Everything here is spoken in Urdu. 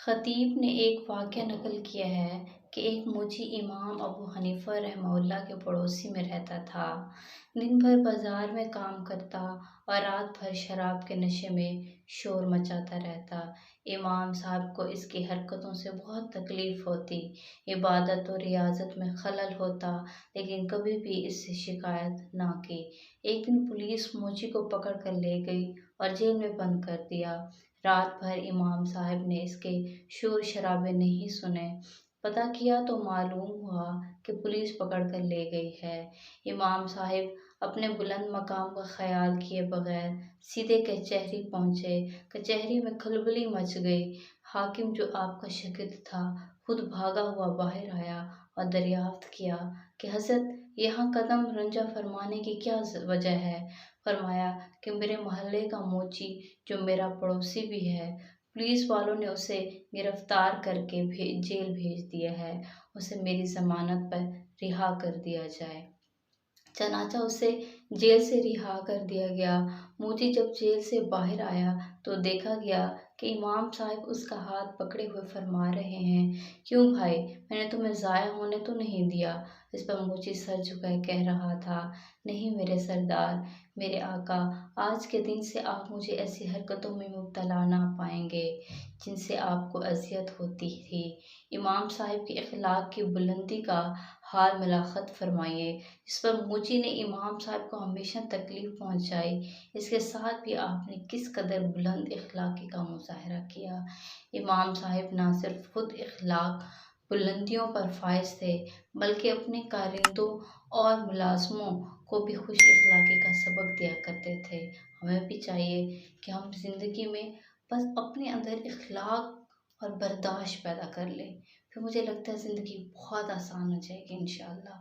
خطیب نے ایک واقعہ نقل کیا ہے کہ ایک مجی امام ابو حنیفہ رحمہ اللہ کے پڑوسی میں رہتا تھا۔ دن بھر بازار میں کام کرتا اور رات بھر شراب کے نشے میں شور مچاتا رہتا۔ امام صاحب کو اس کی حرکتوں سے بہت تکلیف ہوتی، عبادت و ریاضت میں خلل ہوتا، لیکن کبھی بھی اس سے شکایت نہ کی۔ ایک دن پولیس موچی کو پکڑ کر لے گئی اور جیل میں بند کر دیا۔ رات بھر امام صاحب نے اس کے شور شرابے نہیں سنے۔ پتہ کیا تو معلوم ہوا کہ پولیس پکڑ کر لے گئی ہے۔ امام صاحب اپنے بلند مقام کا خیال کیے بغیر سیدھے کچہری پہنچے۔ کچہری میں کھلبلی مچ گئی۔ حاکم جو آپ کا شاگرد تھا خود بھاگا ہوا باہر آیا اور دریافت کیا کہ حضرت یہاں قدم رنجہ فرمانے کی کیا وجہ ہے؟ فرمایا کہ میرے محلے کا موچی جو میرا پڑوسی بھی ہے، پولیس والوں نے اسے گرفتار کر کے جیل بھیج دیا ہے، اسے میری ضمانت پر رہا کر دیا جائے۔ چنانچہ اسے جیل سے رہا کر دیا گیا۔ موچی جب جیل سے باہر آیا تو دیکھا گیا کہ امام صاحب اس کا ہاتھ پکڑے ہوئے فرما رہے ہیں، کیوں بھائی، میں نے تمہیں ضائع ہونے تو نہیں دیا؟ اس پر موچی سر جھکائے کہہ رہا تھا، نہیں میرے سردار، میرے آقا، آج کے دن سے آپ مجھے ایسی حرکتوں میں مبتلا نہ پائیں گے جن سے آپ کو اذیت ہوتی تھی۔ امام صاحب کے اخلاق کی بلندی کا حال ملاحظہ فرمائیے۔ اس پر موچی نے امام صاحب کو ہمیشہ تکلیف پہنچائی، اس کے ساتھ بھی آپ نے کس قدر بلند اخلاقی کا مظاہرہ کیا۔ امام صاحب نہ صرف خود اخلاق بلندیوں پر فائز تھے بلکہ اپنے کارندوں اور ملازموں کو بھی خوش اخلاقی کا سبق دیا کرتے تھے۔ ہمیں بھی چاہیے کہ ہم زندگی میں بس اپنے اندر اخلاق اور برداشت پیدا کر لیں، پھر مجھے لگتا ہے زندگی بہت آسان ہو جائے گی انشاءاللہ۔